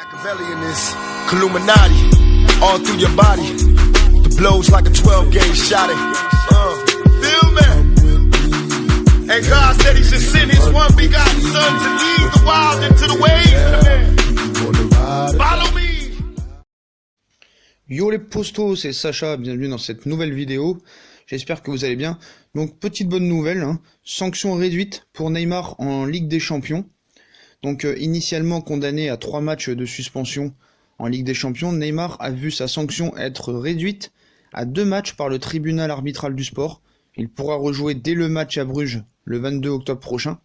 Machiavelli in this Illuminati, all through your body. The blows like a 12-gauge shot. Feel me? And God said He should send His one begotten Son to lead the wild into the ways. Follow me. Yo les postos, c'est Sacha, bienvenue dans cette nouvelle vidéo. J'espère que vous allez bien. Donc petite bonne nouvelle, sanction réduite pour Neymar en Ligue des Champions. Donc initialement condamné à 3 matchs de suspension en Ligue des Champions, Neymar a vu sa sanction être réduite à 2 matchs par le tribunal arbitral du sport. Il pourra rejouer dès le match à Bruges le 22 octobre prochain.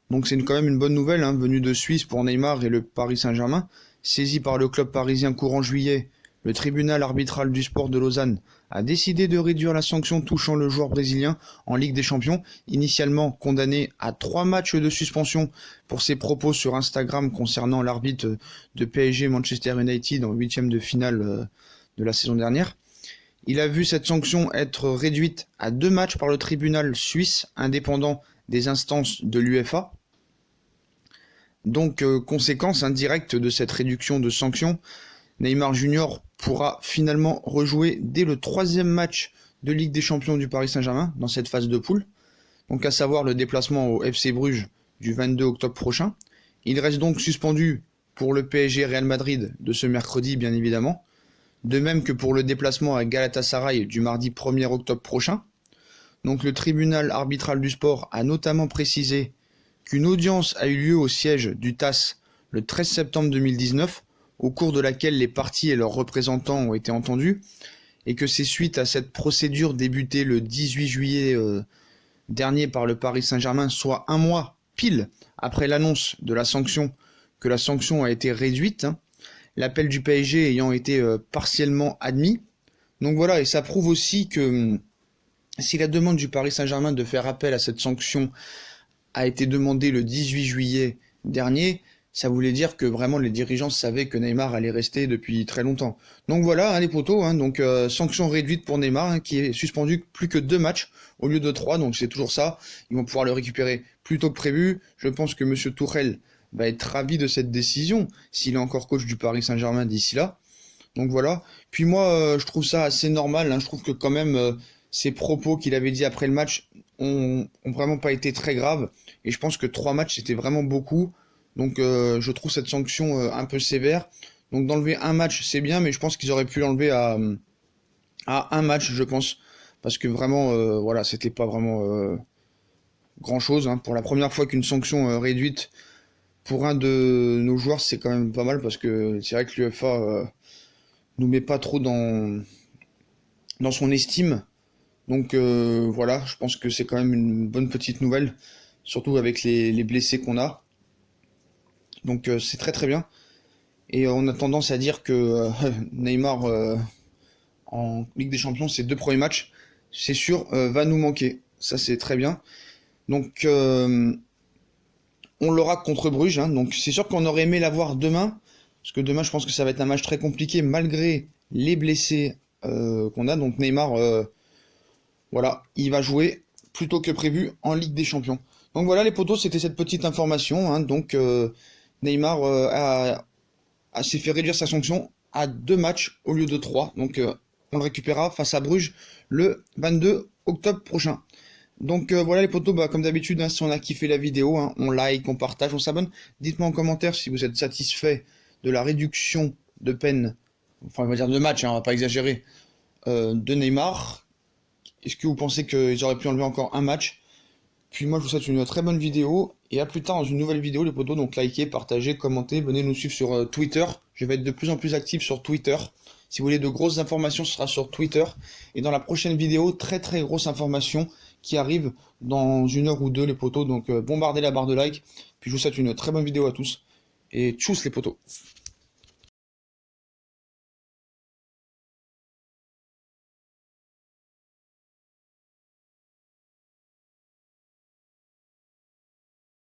Donc c'est quand même une bonne nouvelle, venue de Suisse pour Neymar et le Paris Saint-Germain. Saisi par le club parisien courant juillet, le tribunal arbitral du sport de Lausanne a décidé de réduire la sanction touchant le joueur brésilien en Ligue des Champions, initialement condamné à 3 matchs de suspension pour ses propos sur Instagram concernant l'arbitre de PSG Manchester United en 8e de finale de la saison dernière. Il a vu cette sanction être réduite à 2 matchs par le tribunal suisse indépendant des instances de l'UEFA. Donc, conséquence indirecte de cette réduction de sanction, Neymar Junior pourra finalement rejouer dès le 3e match de Ligue des Champions du Paris Saint-Germain dans cette phase de poule, donc à savoir le déplacement au FC Bruges du 22 octobre prochain. Il reste donc suspendu pour le PSG Real Madrid de ce mercredi bien évidemment, de même que pour le déplacement à Galatasaray du mardi 1er octobre prochain. Donc le tribunal arbitral du sport a notamment précisé qu'une audience a eu lieu au siège du TAS le 13 septembre 2019, au cours de laquelle les parties et leurs représentants ont été entendus, et que c'est suite à cette procédure débutée le 18 juillet dernier par le Paris Saint-Germain, soit 1 mois pile après l'annonce de la sanction, que la sanction a été réduite, l'appel du PSG ayant été partiellement admis. Donc voilà, et ça prouve aussi que si la demande du Paris Saint-Germain de faire appel à cette sanction a été demandée le 18 juillet dernier, ça voulait dire que vraiment les dirigeants savaient que Neymar allait rester depuis très longtemps. Donc voilà, les potos, donc sanction réduite pour Neymar, qui est suspendu plus que 2 matchs au lieu de 3, donc c'est toujours ça. Ils vont pouvoir le récupérer plus tôt que prévu. Je pense que Monsieur Tourelle va être ravi de cette décision, s'il est encore coach du Paris Saint-Germain d'ici là. Donc voilà. Puis moi, je trouve ça assez normal. Je trouve que quand même, ces propos qu'il avait dit après le match ont vraiment pas été très graves. Et je pense que 3 matchs, c'était vraiment beaucoup. Donc je trouve cette sanction un peu sévère. Donc d'enlever 1 match, c'est bien, mais je pense qu'ils auraient pu l'enlever à 1 match, je pense. Parce que vraiment, voilà, c'était pas vraiment grand-chose. Pour la première fois qu'une sanction réduite pour un de nos joueurs, c'est quand même pas mal. Parce que c'est vrai que l'UEFA nous met pas trop dans son estime. Donc voilà, je pense que c'est quand même une bonne petite nouvelle. Surtout avec les blessés qu'on a. Donc c'est très très bien. Et on a tendance à dire que Neymar en Ligue des Champions, ses 2 premiers matchs, c'est sûr, va nous manquer. Ça c'est très bien. Donc on l'aura contre Bruges. Donc c'est sûr qu'on aurait aimé l'avoir demain. Parce que demain je pense que ça va être un match très compliqué malgré les blessés qu'on a. Donc Neymar, voilà, il va jouer plus tôt que prévu en Ligue des Champions. Donc voilà les potos, c'était cette petite information. Donc Neymar s'est fait réduire sa sanction à 2 matchs au lieu de 3. Donc on le récupérera face à Bruges le 22 octobre prochain. Donc voilà les potos, comme d'habitude, si on a kiffé la vidéo, on like, on partage, on s'abonne. Dites-moi en commentaire si vous êtes satisfait de la réduction de peine, enfin on va dire de match, on va pas exagérer, de Neymar. Est-ce que vous pensez qu'ils auraient pu enlever encore 1 match? Puis moi je vous souhaite une très bonne vidéo, et à plus tard dans une nouvelle vidéo les potos, donc likez, partagez, commentez, venez nous suivre sur Twitter, je vais être de plus en plus actif sur Twitter, si vous voulez de grosses informations ce sera sur Twitter, et dans la prochaine vidéo, très très grosse information qui arrive dans 1 heure ou 2 les potos, donc bombardez la barre de like, puis je vous souhaite une très bonne vidéo à tous, et tchuss les potos.